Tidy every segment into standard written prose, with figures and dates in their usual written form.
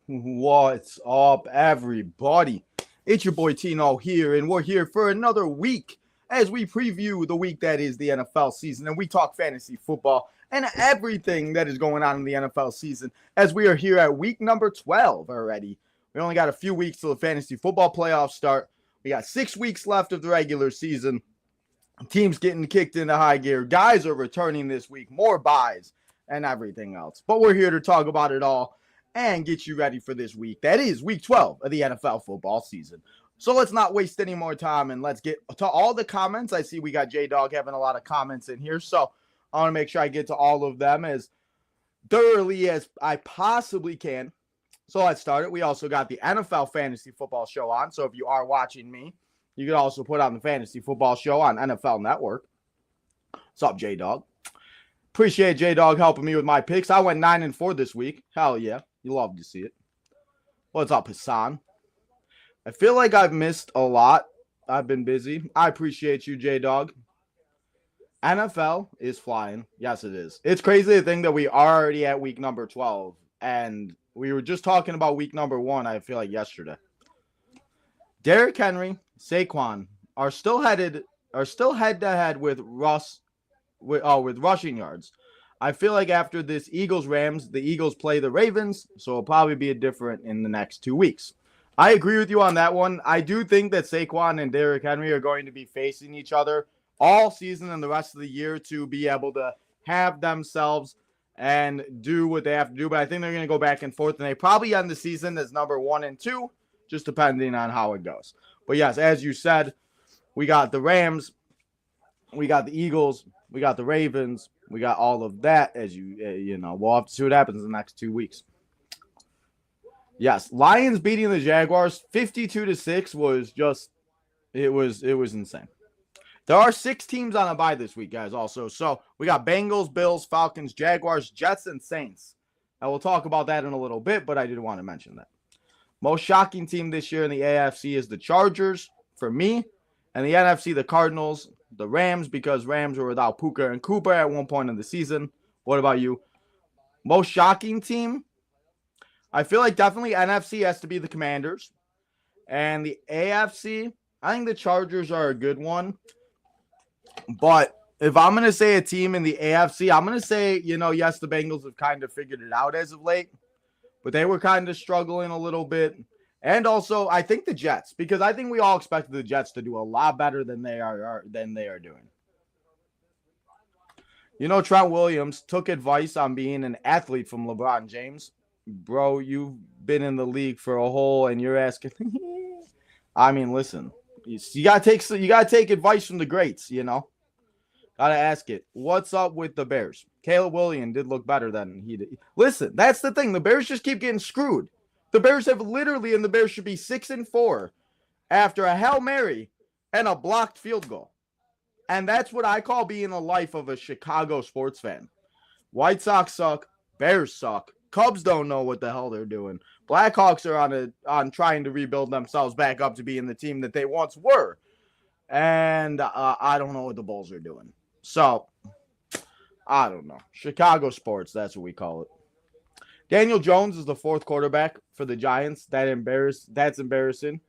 What's up, everybody? It's your boy Tino here, and we're here for another week as we preview the week that is the NFL season, and we talk fantasy football and everything that is going on in the NFL season as we are here at week number 12 already. We only got a few weeks till the fantasy football playoffs start. We got 6 weeks left of the regular season. Teams getting kicked into high gear. Guys are returning this week, more buys and everything else. But we're here to talk about it all and get you ready for this week. That is week 12 of the NFL football season. So let's not waste any more time and let's get to all the comments. I see we got J-Dog having a lot of comments in here. So I want to make sure I get to all of them as thoroughly as I possibly can. So let's start it. We also got the NFL Fantasy Football Show on. So if you are watching me, you can also put on the Fantasy Football Show on NFL Network. What's up, J-Dog? Appreciate J-Dog helping me with my picks. I went 9-4 this week. Hell yeah. You love to see it. What's up, Hassan? I feel like I've missed a lot. I've been busy. I appreciate you, J-Dog. NFL is flying. Yes, it is. It's crazy to think that we are already at week number 12. And we were just talking about week number 1, I feel like yesterday. Derrick Henry, Saquon are still head-to-head with with rushing yards. I feel like after this Eagles-Rams, the Eagles play the Ravens, so it'll probably be different in the next 2 weeks. I agree with you on that one. I do think that Saquon and Derrick Henry are going to be facing each other all season and the rest of the year to be able to have themselves and do what they have to do. But I think they're going to go back and forth, and they probably end the season as number 1 and 2, just depending on how it goes. But yes, as you said, we got the Rams, we got the Eagles, we got the Ravens. We got all of that as we'll have to see what happens in the next 2 weeks. Yes, Lions beating the Jaguars 52-6 was just it was insane. There are 6 teams on a bye this week, guys, also. So we got Bengals, Bills, Falcons, Jaguars, Jets, and Saints. And we'll talk about that in a little bit, but I did want to mention that. Most shocking team this year in the AFC is the Chargers for me, and the NFC, the Cardinals, the Rams, because Rams were without Puka and Cooper at one point in the season. What about you? Most shocking team? I feel like definitely NFC has to be the Commanders. And the AFC, I think the Chargers are a good one. But if I'm going to say a team in the AFC, I'm going to say, yes, the Bengals have kind of figured it out as of late. But they were kind of struggling a little bit. And also, I think the Jets, because I think we all expected the Jets to do a lot better than they are doing. Trent Williams took advice on being an athlete from LeBron James. Bro, you've been in the league for a whole, and you're asking. I mean, listen, you gotta take advice from the greats. Gotta ask it. What's up with the Bears? Caleb Williams did look better than he did. Listen, that's the thing. The Bears just keep getting screwed. The Bears have literally, and the Bears should be 6-4 after a Hail Mary and a blocked field goal. And that's what I call being the life of a Chicago sports fan. White Sox suck. Bears suck. Cubs don't know what the hell they're doing. Blackhawks are on trying to rebuild themselves back up to being the team that they once were. And I don't know what the Bulls are doing. So, I don't know. Chicago sports, that's what we call it. Daniel Jones is the 4th quarterback for the Giants. That's embarrassing.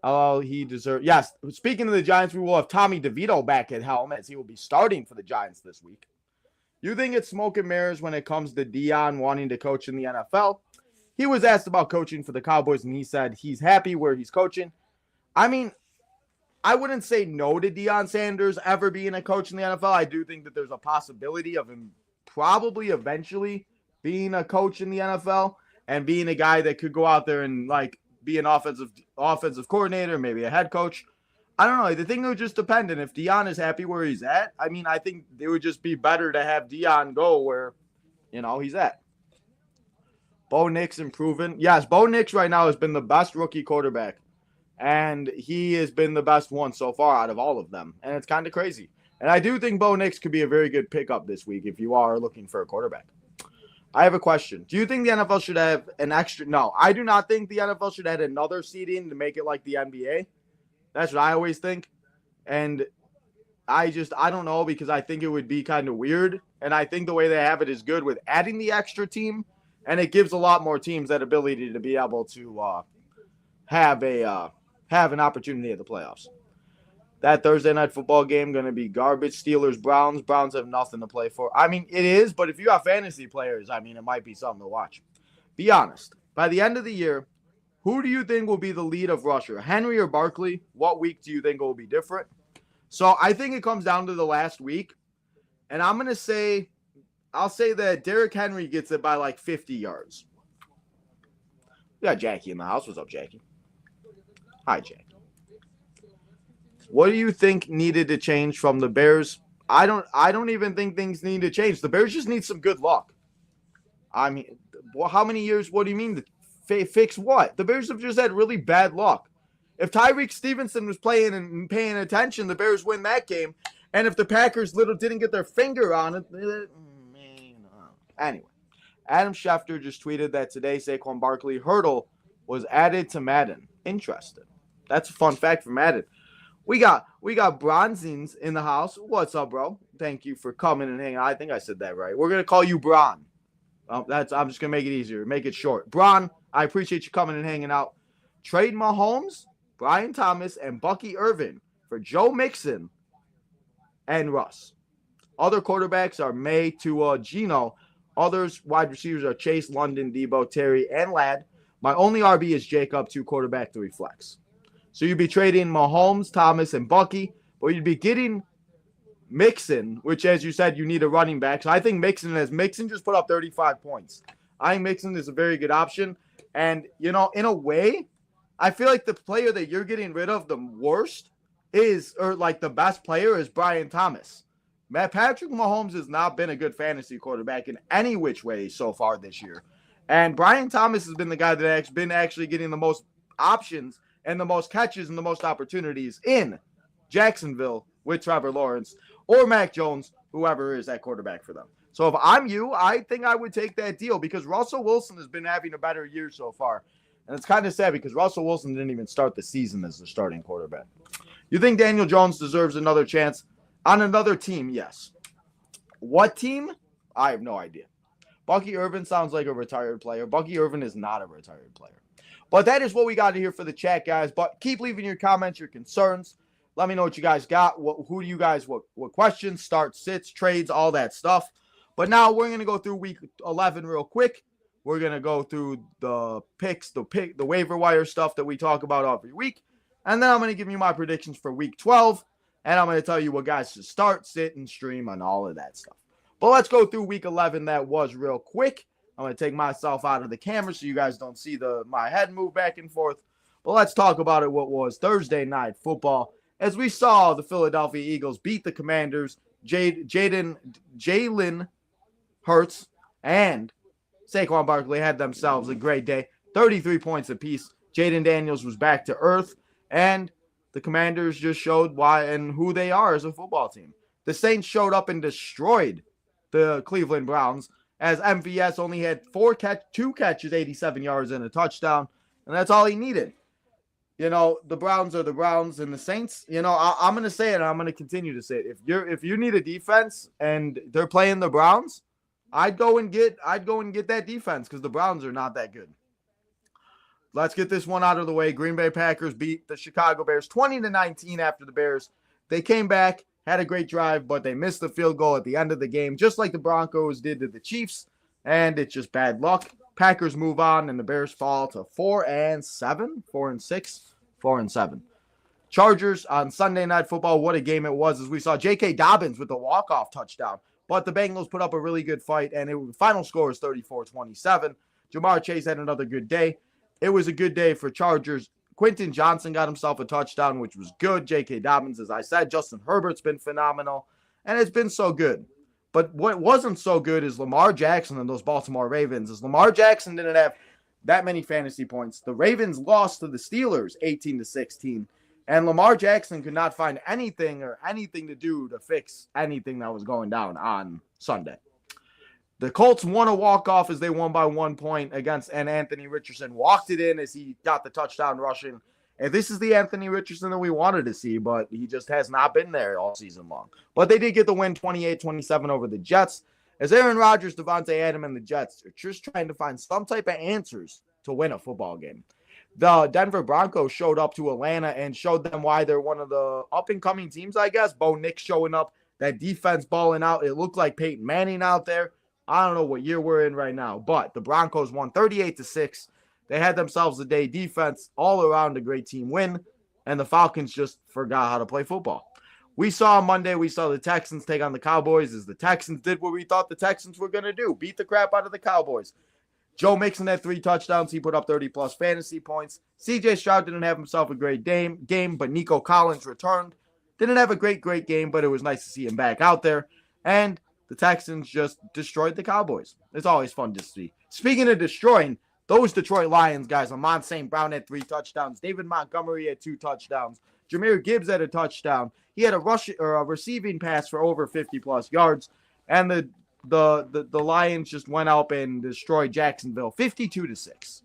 Oh, he deserves. Yes, speaking of the Giants, we will have Tommy DeVito back at helm as he will be starting for the Giants this week. You think it's smoke and mirrors when it comes to Deion wanting to coach in the NFL? He was asked about coaching for the Cowboys, and he said he's happy where he's coaching. I mean, I wouldn't say no to Deion Sanders ever being a coach in the NFL. I do think that there's a possibility of him probably eventually being a coach in the NFL and being a guy that could go out there and be an offensive coordinator, maybe a head coach. I don't know. The thing would just depend. And if Deion is happy where he's at, I mean, I think it would just be better to have Deion go where, he's at. Bo Nix improving. Yes, Bo Nix right now has been the best rookie quarterback And he has been the best one so far out of all of them. And it's kind of crazy. And I do think Bo Nix could be a very good pickup this week if you are looking for a quarterback. I have a question. Do you think the NFL should have an extra? No, I do not think the NFL should add another seeding to make it like the NBA. That's what I always think. And I don't know, because I think it would be kind of weird. And I think the way they have it is good with adding the extra team. And it gives a lot more teams that ability to be able to have an opportunity at the playoffs. That Thursday night football game going to be garbage. Steelers, Browns. Browns have nothing to play for. I mean, it is, but if you have fantasy players, I mean, it might be something to watch. Be honest. By the end of the year, who do you think will be the lead of rusher? Henry or Barkley? What week do you think will be different? So I think it comes down to the last week. And I'll say that Derrick Henry gets it by like 50 yards. We got Jackie in the house. What's up, Jackie? Hi, Jackie. What do you think needed to change from the Bears? I don't even think things need to change. The Bears just need some good luck. I mean, how many years? What do you mean to fix what? The Bears have just had really bad luck. If Tyreek Stevenson was playing and paying attention, the Bears win that game. And if the Packers didn't get their finger on it, anyway. Adam Schefter just tweeted that today Saquon Barkley Hurdle was added to Madden. Interesting. That's a fun fact for Madden. We got Bronzines in the house. What's up, bro? Thank you for coming and hanging out. I think I said that right. We're gonna call you Bron. I'm just gonna make it easier, make it short. Bron, I appreciate you coming and hanging out. Trade Mahomes, Brian Thomas, and Bucky Irvin for Joe Mixon and Russ. Other quarterbacks are May, Tua, Geno. Others wide receivers are Chase, London, Debo, Terry, and Ladd. My only RB is Jacob, 2 quarterback, 3 flex. So you'd be trading Mahomes, Thomas, and Bucky, but you'd be getting Mixon, which, as you said, you need a running back. So I think Mixon just put up 35 points. I think Mixon is a very good option. And, in a way, I feel like the player that you're getting rid of the worst the best player is Brian Thomas. Patrick Mahomes has not been a good fantasy quarterback in any which way so far this year. And Brian Thomas has been the guy that's been actually getting the most options and the most catches and the most opportunities in Jacksonville with Trevor Lawrence or Mac Jones, whoever is that quarterback for them. So if I'm you, I think I would take that deal because Russell Wilson has been having a better year so far. And it's kind of sad because Russell Wilson didn't even start the season as the starting quarterback. You think Daniel Jones deserves another chance on another team? Yes. What team? I have no idea. Bucky Irvin sounds like a retired player. Bucky Irvin is not a retired player. But that is what we got here for the chat, guys. But keep leaving your comments, your concerns. Let me know what you guys got. What questions, starts, sits, trades, all that stuff. But now we're going to go through week 11 real quick. We're going to go through the picks, the waiver wire stuff that we talk about every week. And then I'm going to give you my predictions for week 12. And I'm going to tell you what guys should start, sit, and stream and all of that stuff. But let's go through week 11. That was real quick. I'm going to take myself out of the camera so you guys don't see my head move back and forth. But let's talk about it, what was Thursday night football. As we saw the Philadelphia Eagles beat the Commanders, Jalen Hurts and Saquon Barkley had themselves a great day. 33 points apiece. Jaden Daniels was back to earth. And the Commanders just showed why and who they are as a football team. The Saints showed up and destroyed the Cleveland Browns as MVS only had 2 catches, 87 yards, and a touchdown. And that's all he needed. The Browns are the Browns, and the Saints, I'm going to say it, and I'm going to continue to say it. If you need a defense and they're playing the Browns, I'd go and get that defense because the Browns are not that good. Let's get this one out of the way. Green Bay Packers beat the Chicago Bears 20-19 after the Bears. They came back, had a great drive, but they missed the field goal at the end of the game, just like the Broncos did to the Chiefs, and it's just bad luck. Packers move on, and the Bears fall to 4-7, 4-6, 4-7. Chargers on Sunday Night Football, what a game it was, as we saw J.K. Dobbins with a walk-off touchdown, but the Bengals put up a really good fight, and the final score is 34-27. Jamar Chase had another good day. It was a good day for Chargers. Quentin Johnson got himself a touchdown, which was good. J.K. Dobbins, as I said. Justin Herbert's been phenomenal, and it's been so good. But what wasn't so good is Lamar Jackson and those Baltimore Ravens. As Lamar Jackson didn't have that many fantasy points. The Ravens lost to the Steelers 18-16. And Lamar Jackson could not find anything to do to fix anything that was going down on Sunday. The Colts won a walk-off as they won by 1 point and Anthony Richardson walked it in as he got the touchdown rushing. And this is the Anthony Richardson that we wanted to see, but he just has not been there all season long. But they did get the win 28-27 over the Jets, as Aaron Rodgers, Devontae Adams, and the Jets are just trying to find some type of answers to win a football game. The Denver Broncos showed up to Atlanta and showed them why they're one of the up-and-coming teams, I guess. Bo Nix showing up, that defense balling out. It looked like Peyton Manning out there. I don't know what year we're in right now, but the Broncos won 38-6. They had themselves a day. Defense all around a great team win, and the Falcons just forgot how to play football. We saw on Monday, we saw the Texans take on the Cowboys as the Texans did what we thought the Texans were going to do, beat the crap out of the Cowboys. Joe Mixon had 3 touchdowns. He put up 30-plus fantasy points. C.J. Stroud didn't have himself a great game, but Nico Collins returned. Didn't have a great game, but it was nice to see him back out there. And the Texans just destroyed the Cowboys. It's always fun to see. Speaking of destroying, those Detroit Lions guys, Amon St. Brown had 3 touchdowns. David Montgomery had 2 touchdowns. Jahmyr Gibbs had a touchdown. He had a receiving pass for over 50-plus yards. And the Lions just went up and destroyed Jacksonville 52-6.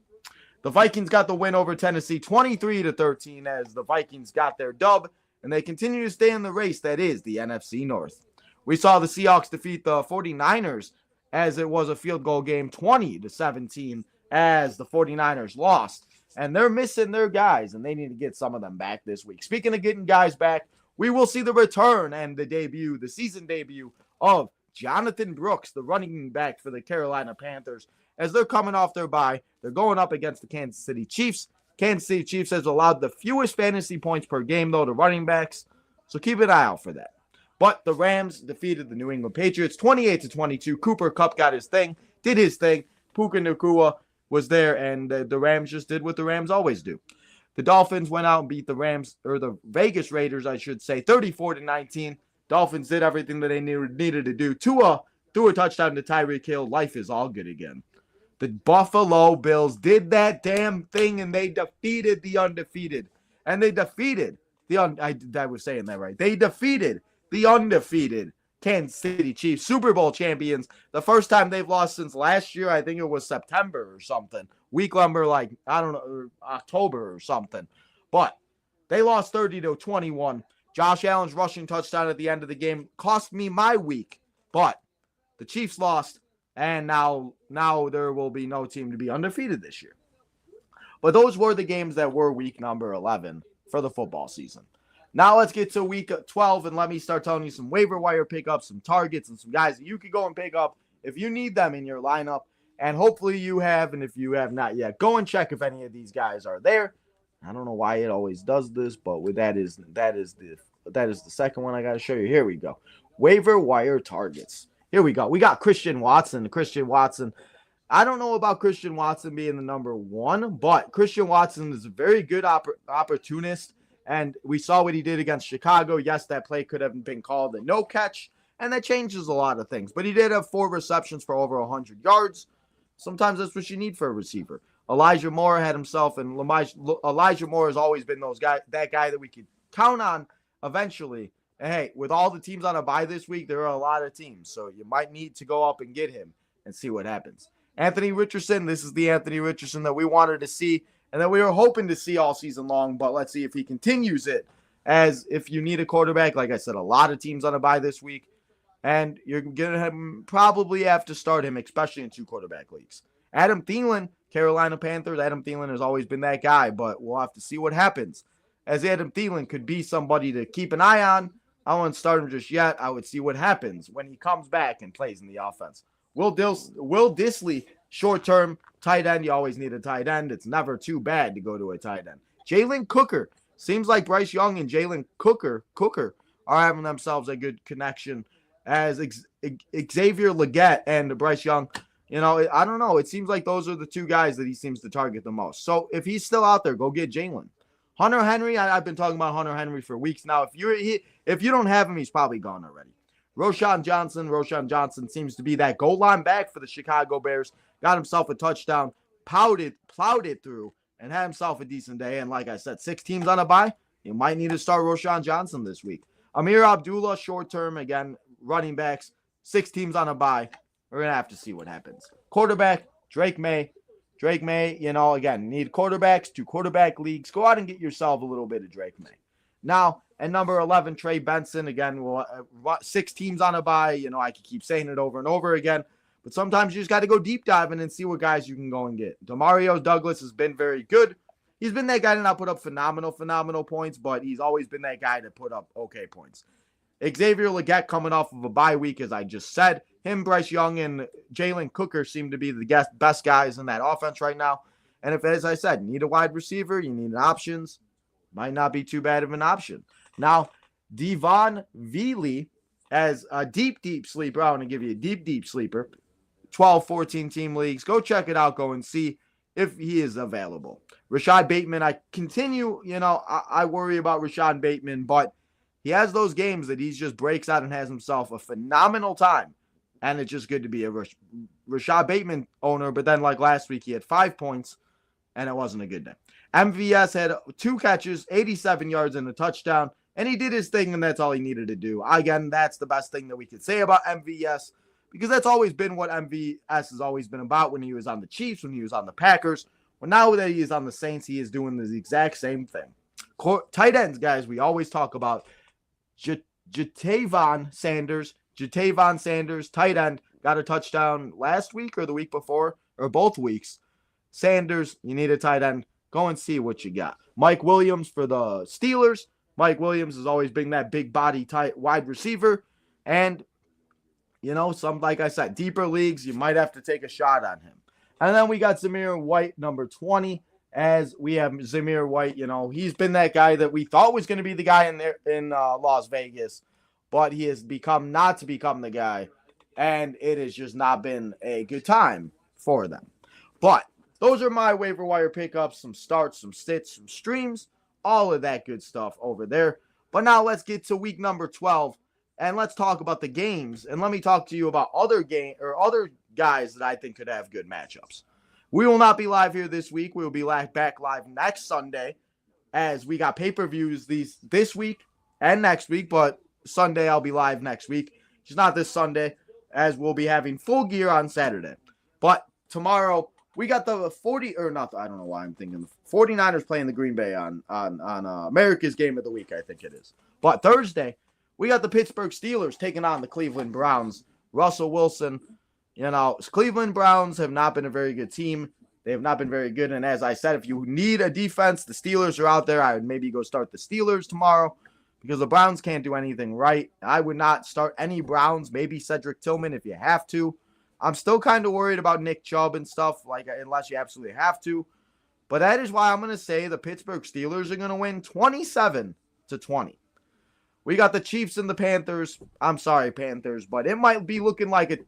The Vikings got the win over Tennessee 23-13 as the Vikings got their dub, and they continue to stay in the race that is the NFC North. We saw the Seahawks defeat the 49ers as it was a field goal game 20-17 as the 49ers lost. And they're missing their guys, and they need to get some of them back this week. Speaking of getting guys back, we will see the return and the season debut of Jonathan Brooks, the running back for the Carolina Panthers, as they're coming off their bye. They're going up against the Kansas City Chiefs. Kansas City Chiefs has allowed the fewest fantasy points per game, though, to running backs, so keep an eye out for that. But the Rams defeated the New England Patriots 28-22. Cooper Kupp did his thing. Puka Nacua was there, and the Rams just did what the Rams always do. The Dolphins went out and beat the Vegas Raiders, I should say, 34-19. Dolphins did everything that they needed to do. Tua threw a touchdown to Tyreek Hill. Life is all good again. The Buffalo Bills did that damn thing, and they defeated the undefeated. And they defeated I was saying that right. They defeated the undefeated Kansas City Chiefs, Super Bowl champions. The first time they've lost since last year. I think it was September or something. Week number, October or something. But they lost 30-21. Josh Allen's rushing touchdown at the end of the game cost me my week. But the Chiefs lost, and now there will be no team to be undefeated this year. But those were the games that were week number 11 for the football season. Now let's get to week 12, and let me start telling you some waiver wire pickups, some targets, and some guys that you can go and pick up if you need them in your lineup. And hopefully you have, and if you have not yet, go and check if any of these guys are there. I don't know why it always does this, but that is the second one I got to show you. Here we go. Waiver wire targets. Here we go. We got Christian Watson. I don't know about Christian Watson being the number 1, but Christian Watson is a very good opportunist. And we saw what he did against Chicago. Yes, that play could have been called a no catch, and that changes a lot of things. But he did have 4 receptions for over 100 yards. Sometimes that's what you need for a receiver. Elijah Moore had himself, and Elijah Moore has always been that guy that we could count on eventually. And hey, with all the teams on a bye this week, there are a lot of teams, so you might need to go up and get him and see what happens. Anthony Richardson, this is the Anthony Richardson that we wanted to see and that we were hoping to see all season long, but let's see if he continues it. As if you need a quarterback, like I said, a lot of teams on a bye this week, and you're going to probably have to start him, especially in 2 quarterback leagues. Adam Thielen, Carolina Panthers. Adam Thielen has always been that guy, but we'll have to see what happens. As Adam Thielen could be somebody to keep an eye on. I won't start him just yet. I would see what happens when he comes back and plays in the offense. Will Dissly, short-term tight end. You always need a tight end. It's never too bad to go to a tight end. Jalen Cooker. Seems like Bryce Young and Jalen Cooker are having themselves a good connection, as Xavier Legette and Bryce Young. You know, I don't know. It seems like those are the 2 guys that he seems to target the most. So if he's still out there, go get Jalen. Hunter Henry, I've been talking about Hunter Henry for weeks now. If you don't have him, he's probably gone already. Roschon Johnson seems to be that goal line back for the Chicago Bears. Got himself a touchdown. plowed it through, and had himself a decent day. And like I said, 6 teams on a bye. You might need to start Roschon Johnson this week. Amir Abdullah, short term, again, running backs, 6 teams on a bye. We're going to have to see what happens. Quarterback, Drake May. Drake May, again, need quarterbacks, 2 quarterback leagues. Go out and get yourself a little bit of Drake May. Now, at number 11, Trey Benson. Again, 6 teams on a bye. I could keep saying it over and over again. But sometimes you just got to go deep diving and see what guys you can go and get. Demario Douglas has been very good. He's been that guy to not put up phenomenal points, but he's always been that guy to put up okay points. Xavier Legette coming off of a bye week, as I just said. Him, Bryce Young, and Jalen Cooker seem to be the best guys in that offense right now. And if, as I said, you need a wide receiver, you need options, might not be too bad of an option. Now, Devon Veely as a deep sleeper. I want to give you a deep sleeper. 12, 14 team leagues. Go check it out. Go and see if he is available. Rashad Bateman, I continue, I worry about Rashad Bateman, but he has those games that he just breaks out and has himself a phenomenal time. And it's just good to be a Rashad Bateman owner. But then, like last week, he had 5 points, and it wasn't a good day. MVS had 2 catches, 87 yards, and a touchdown. And he did his thing, and that's all he needed to do. Again, that's the best thing that we could say about MVS, because that's always been what MVS has always been about when he was on the Chiefs, when he was on the Packers. Well, now that he is on the Saints, he is doing the exact same thing. Tight ends, guys, we always talk about. Jatavon Sanders, tight end, got a touchdown last week or the week before, or both weeks. Sanders, you need a tight end. Go and see what you got. Mike Williams for the Steelers. Mike Williams has always been that big body tight wide receiver. And, some, like I said, deeper leagues, you might have to take a shot on him. And then we got Zamir White, number 20. As we have Zamir White, he's been that guy that we thought was going to be the guy in Las Vegas, but he has not to become the guy, and it has just not been a good time for them. But those are my waiver wire pickups, some starts, some sits, some streams, all of that good stuff over there. But now let's get to week number 12, and let's talk about the games, and let me talk to you about other guys that I think could have good matchups. We will not be live here this week. We will be back live next Sunday, as we got pay-per-views this week and next week, but Sunday I'll be live next week. It's not this Sunday, as we'll be having Full Gear on Saturday. But tomorrow, we got the 49ers playing the Green Bay on America's Game of the Week, I think it is. But Thursday, we got the Pittsburgh Steelers taking on the Cleveland Browns. Russell Wilson. Cleveland Browns have not been a very good team. They have not been very good. And as I said, if you need a defense, the Steelers are out there. I would maybe go start the Steelers tomorrow, because the Browns can't do anything right. I would not start any Browns, maybe Cedric Tillman if you have to. I'm still kind of worried about Nick Chubb and stuff, unless you absolutely have to. But that is why I'm going to say the Pittsburgh Steelers are going to win 27-20. We got the Chiefs and the Panthers. I'm sorry, Panthers, but it might be looking like a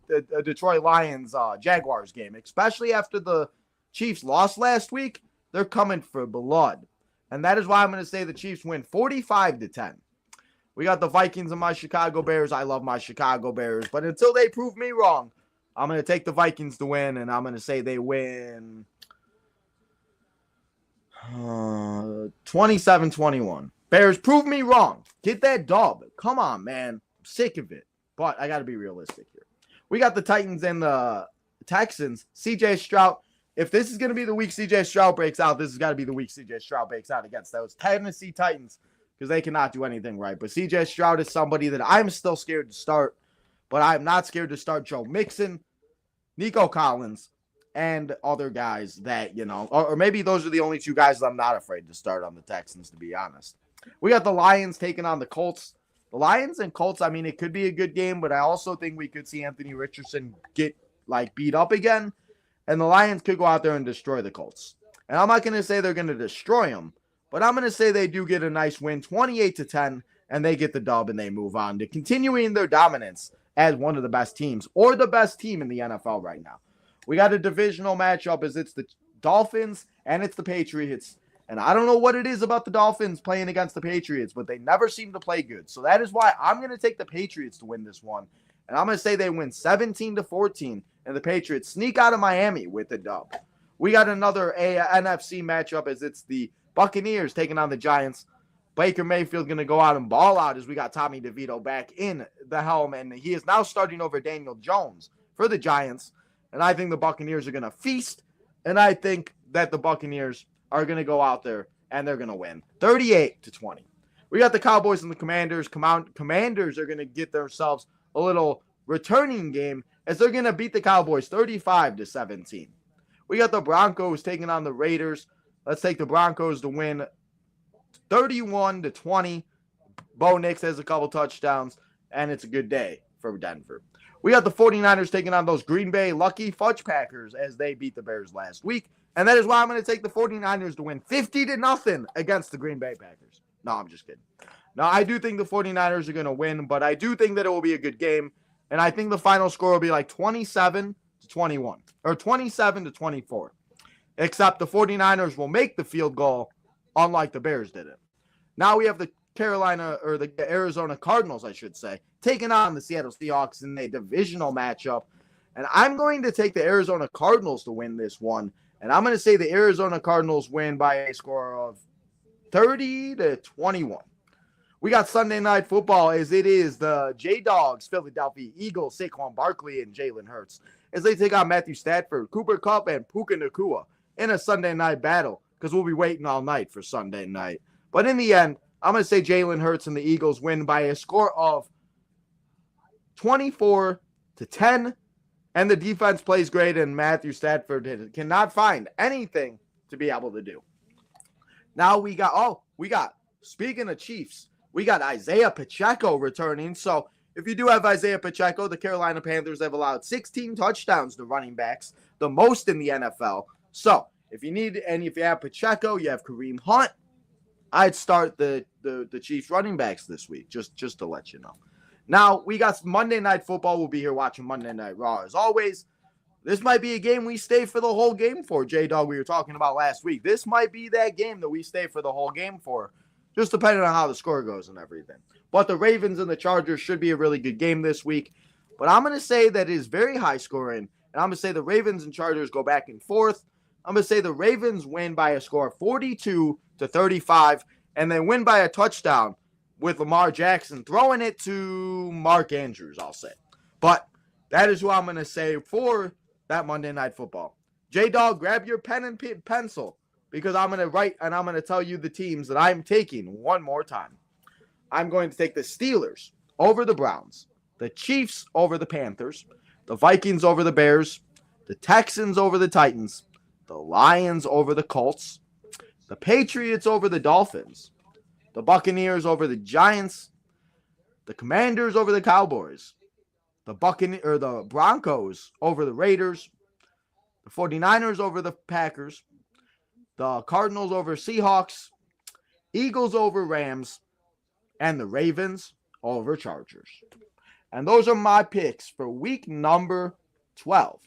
Detroit Lions Jaguars game, especially after the Chiefs lost last week. They're coming for blood. And that is why I'm going to say the Chiefs win 45-10. We got the Vikings and my Chicago Bears. I love my Chicago Bears, but until they prove me wrong, I'm going to take the Vikings to win, and I'm going to say they win 27-21. Bears, prove me wrong. Get that dub. Come on, man. I'm sick of it. But I got to be realistic here. We got the Titans and the Texans. CJ Stroud. If this is going to be the week CJ Stroud breaks out, this has got to be the week CJ Stroud breaks out against those Tennessee Titans, because they cannot do anything right. But CJ Stroud is somebody that I'm still scared to start. But I'm not scared to start Joe Mixon, Nico Collins, and other guys that, or maybe those are the only 2 guys that I'm not afraid to start on the Texans, to be honest. We got the Lions taking on the Colts. The Lions and Colts, it could be a good game, but I also think we could see Anthony Richardson get, beat up again, and the Lions could go out there and destroy the Colts. And I'm not going to say they're going to destroy them, but I'm going to say they do get a nice win, 28-10, and they get the dub and they move on to continuing their dominance as one of the best teams, or the best team in the NFL right now. We got a divisional matchup, as it's the Dolphins and it's the Patriots. And I don't know what it is about the Dolphins playing against the Patriots, but they never seem to play good. So that is why I'm going to take the Patriots to win this one. And I'm going to say they win 17-14, and the Patriots sneak out of Miami with the dub. We got another NFC matchup as it's the Buccaneers taking on the Giants. Baker Mayfield's going to go out and ball out as we got Tommy DeVito back in the helm, and he is now starting over Daniel Jones for the Giants. And I think the Buccaneers are going to feast, and I think that the Buccaneers are going to go out there and they're going to win 38-20. We got the Cowboys and the Commanders. Commanders are going to get themselves a little returning game as they're going to beat the Cowboys 35-17. We got the Broncos taking on the Raiders. Let's take the Broncos to win 31-20. Bo Nix has a couple touchdowns, and it's a good day for Denver. We got the 49ers taking on those Green Bay Lucky Fudge Packers as they beat the Bears last week. And that is why I'm going to take the 49ers to win 50-0 against the Green Bay Packers. No, I'm just kidding. No, I do think the 49ers are going to win, but I do think that it will be a good game. And I think the final score will be like 27-21 or 27-24. Except the 49ers will make the field goal, unlike the Bears did it. Now we have the Arizona Cardinals, I should say, taking on the Seattle Seahawks in a divisional matchup. And I'm going to take the Arizona Cardinals to win this one. And I'm going to say the Arizona Cardinals win by a score of 30-21. We got Sunday Night Football as it is the J-Dogs, Philadelphia Eagles, Saquon Barkley, and Jalen Hurts as they take on Matthew Stafford, Cooper Kupp, and Puka Nacua in a Sunday night battle because we'll be waiting all night for Sunday night. But in the end, I'm going to say Jalen Hurts and the Eagles win by a score of 24-10. And the defense plays great, and Matthew Stafford cannot find anything to be able to do. Now we got, speaking of Chiefs, we got Isaiah Pacheco returning. So if you do have Isaiah Pacheco, the Carolina Panthers have allowed 16 touchdowns to running backs, the most in the NFL. So if you have Pacheco, you have Kareem Hunt, I'd start the Chiefs running backs this week, just to let you know. Now, we got Monday Night Football. We'll be here watching Monday Night Raw. As always, this might be a game we stay for the whole game for, J-Dog, we were talking about last week. This might be that game that we stay for the whole game for, just depending on how the score goes and everything. But the Ravens and the Chargers should be a really good game this week. But I'm going to say that it is very high scoring, and I'm going to say the Ravens and Chargers go back and forth. I'm going to say the Ravens win by a score of 42-35, and they win by a touchdown with Lamar Jackson throwing it to Mark Andrews, I'll say. But that is who I'm going to say for that Monday Night Football. J-Dog, grab your pen and pencil because I'm going to write and I'm going to tell you the teams that I'm taking one more time. I'm going to take the Steelers over the Browns, the Chiefs over the Panthers, the Vikings over the Bears, the Texans over the Titans, the Lions over the Colts, the Patriots over the Dolphins, the Buccaneers over the Giants, the Commanders over the Cowboys, the Broncos over the Raiders, the 49ers over the Packers, the Cardinals over Seahawks, Eagles over Rams, and the Ravens over Chargers. And those are my picks for week number 12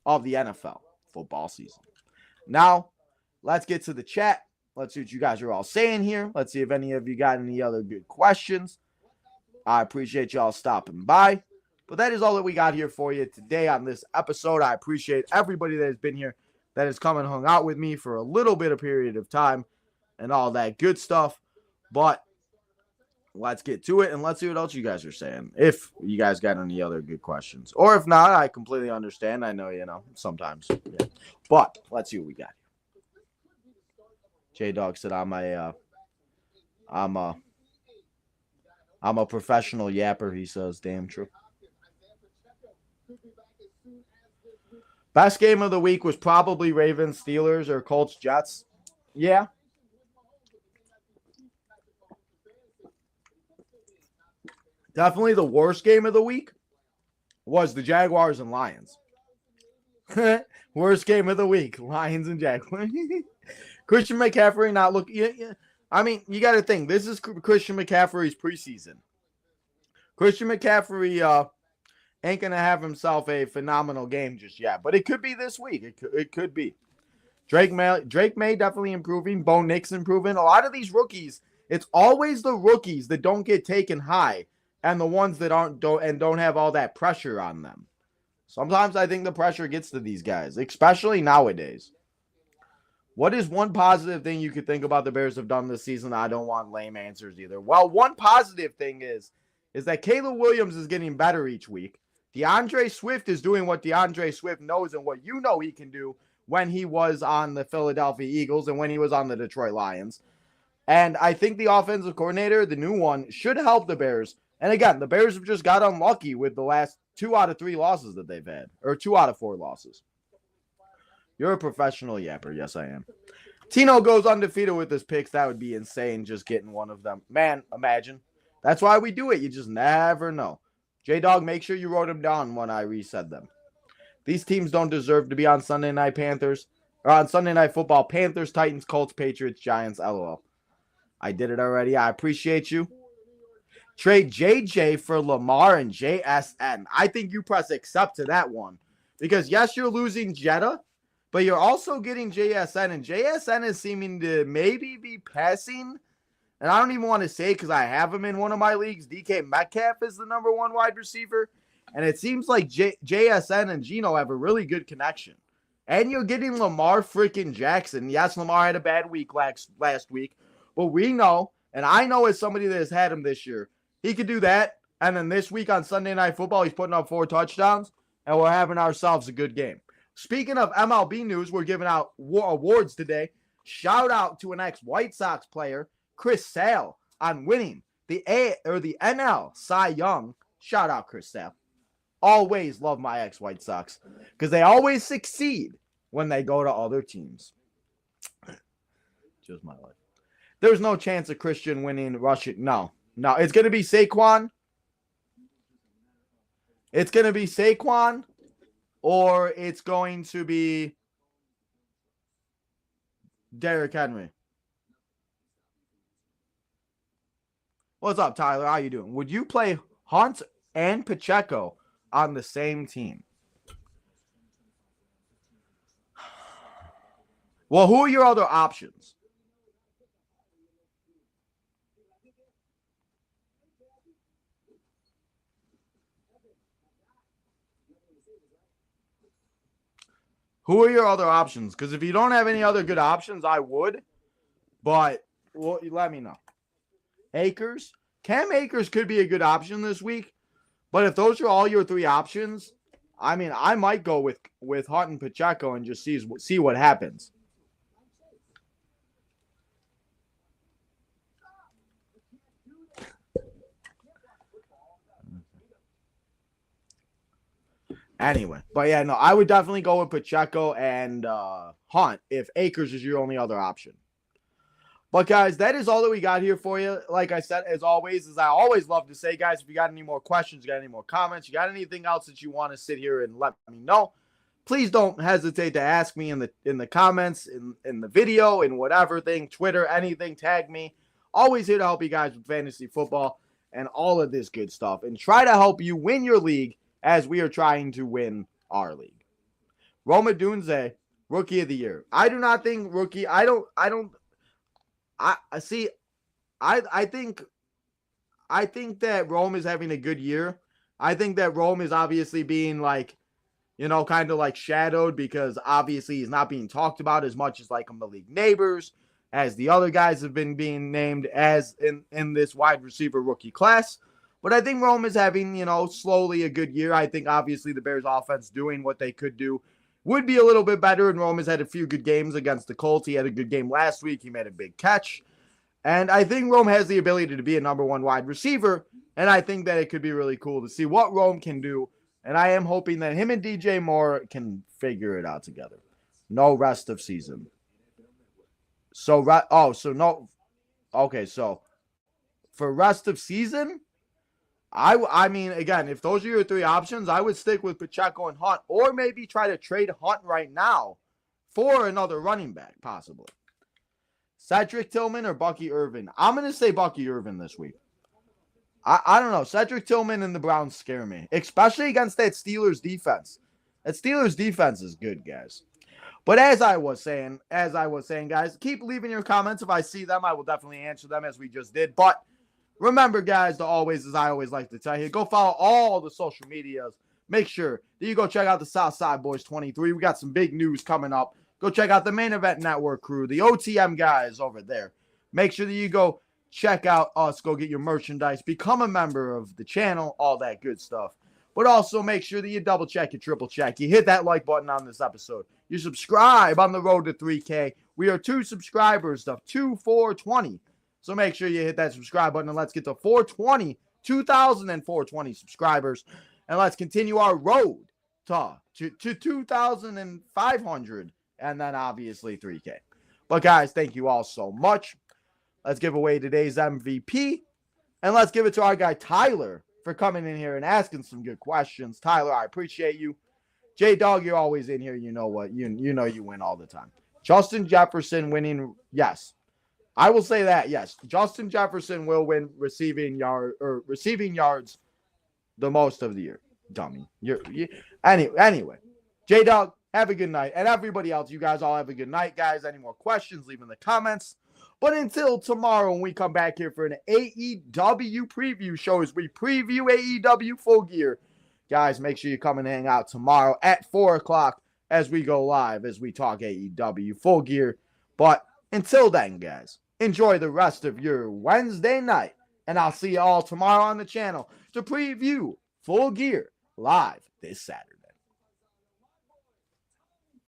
of the NFL football season. Now, let's get to the chat. Let's see what you guys are all saying here. Let's see if any of you got any other good questions. I appreciate y'all stopping by. But that is all that we got here for you today on this episode. I appreciate everybody that has been here, that has come and hung out with me for a little bit of period of time and all that good stuff. But let's get to it and let's see what else you guys are saying. If you guys got any other good questions. Or if not, I completely understand. I know, sometimes. Yeah. But let's see what we got. J-Dog said I'm a professional yapper, he says. Damn true. Best game of the week was probably Ravens, Steelers, or Colts, Jets. Yeah. Definitely the worst game of the week was the Jaguars and Lions. Worst game of the week, Lions and Jaguars. Christian McCaffrey not looking. Yeah. I mean, you got to think. This is Christian McCaffrey's preseason. Christian McCaffrey ain't going to have himself a phenomenal game just yet. But it could be this week. It could be. Drake May definitely improving. Bo Nix improving. A lot of these rookies, it's always the rookies that don't get taken high and the ones that don't have all that pressure on them. Sometimes I think the pressure gets to these guys, especially nowadays. What is one positive thing you could think about the Bears have done this season? I don't want lame answers either. Well, one positive thing is that Caleb Williams is getting better each week. DeAndre Swift is doing what DeAndre Swift knows and what you know he can do when he was on the Philadelphia Eagles and when he was on the Detroit Lions. And I think the offensive coordinator, the new one, should help the Bears. And again, the Bears have just got unlucky with the last 2 out of 3 losses that they've had, or 2 out of 4 losses. You're a professional yapper. Yes, I am. Tino goes undefeated with his picks. That would be insane, just getting one of them. Man, imagine. That's why we do it. You just never know. J-Dog, make sure you wrote them down when I resaid them. These teams don't deserve to be on Sunday Night Panthers, or on Sunday Night Football. Panthers, Titans, Colts, Patriots, Giants, LOL. I did it already. I appreciate you. Trade JJ for Lamar and JSN. I think you press accept to that one. Because, yes, you're losing Jetta, but you're also getting JSN. And JSN is seeming to maybe be passing. And I don't even want to say because I have him in one of my leagues. DK Metcalf is the number 1 wide receiver. And it seems like JSN and Geno have a really good connection. And you're getting Lamar freaking Jackson. Yes, Lamar had a bad week last week. But we know, and I know as somebody that has had him this year, he could do that. And then this week on Sunday Night Football, he's putting up 4 touchdowns. And we're having ourselves a good game. Speaking of MLB news, we're giving out awards today. Shout out to an ex-White Sox player, Chris Sale, on winning the NL Cy Young. Shout out, Chris Sale. Always love my ex-White Sox because they always succeed when they go to other teams. Just my life. There's no chance of Christian winning rushing. No. It's going to be Saquon. It's going to be Saquon, or it's going to be Derrick Henry. What's up, Tyler? How you doing? Would you play Hunt and Pacheco on the same team? Well, who are your other options? Who are your other options? Because if you don't have any other good options, I would. But well, let me know. Akers. Cam Akers could be a good option this week. But if those are all your 3 options, I mean, I might go with Hunt and Pacheco and just see what happens. Anyway, but yeah, no, I would definitely go with Pacheco and Hunt if Akers is your only other option. But guys, that is all that we got here for you. Like I said, as always, as I always love to say, guys, if you got any more questions, you got any more comments, you got anything else that you want to sit here and let me know, please don't hesitate to ask me in the comments, in the video, in whatever thing, Twitter, anything, tag me. Always here to help you guys with fantasy football and all of this good stuff, and try to help you win your league as we are trying to win our league. Rome Odunze, Rookie of the Year. I do not think rookie. I think that Rome is having a good year. I think that Rome is obviously being kind of like shadowed because obviously he's not being talked about as much as like Malik Neighbors, as the other guys have been being named as in this wide receiver rookie class. But I think Rome is having, slowly a good year. I think obviously the Bears offense doing what they could do would be a little bit better. And Rome has had a few good games against the Colts. He had a good game last week. He made a big catch. And I think Rome has the ability to be a number 1 wide receiver. And I think that it could be really cool to see what Rome can do. And I am hoping that him and DJ Moore can figure it out together. No rest of season. So for rest of season, I mean, again, if those are your 3 options, I would stick with Pacheco and Hunt, or maybe try to trade Hunt right now for another running back, possibly. Cedric Tillman or Bucky Irvin? I'm going to say Bucky Irvin this week. I don't know. Cedric Tillman and the Browns scare me, especially against that Steelers defense. That Steelers defense is good, guys. But as I was saying, guys, keep leaving your comments. If I see them, I will definitely answer them as we just did. But remember, guys, as I always like to tell you, go follow all the social medias. Make sure that you go check out the Southside Boys 23. We got some big news coming up Go check out the Main Event Network crew, the OTM guys over there. Make sure that you go check out us, go get your merchandise, become a member of the channel, all that good stuff. But also make sure that you double check, you triple check, you hit that like button on this episode. You subscribe on the road to 3K. We are 2 subscribers to 420. So make sure you hit that subscribe button and let's get to 2,420 subscribers. And let's continue our road to 2,500 and then obviously 3K. But guys, thank you all so much. Let's give away today's MVP. And let's give it to our guy Tyler for coming in here and asking some good questions. Tyler, I appreciate you. J-Dog, you're always in here. You know what? You know you win all the time. Justin Jefferson winning, yes. I will say that, yes. Justin Jefferson will win receiving yards the most of the year. Dummy. Anyway, J-Dog, have a good night. And everybody else, you guys all have a good night, guys. Any more questions, leave in the comments. But until tomorrow when we come back here for an AEW preview show as we preview AEW Full Gear. Guys, make sure you come and hang out tomorrow at 4 o'clock as we go live, as we talk AEW Full Gear. But until then, guys, enjoy the rest of your Wednesday night. And I'll see you all tomorrow on the channel to preview Full Gear live this Saturday.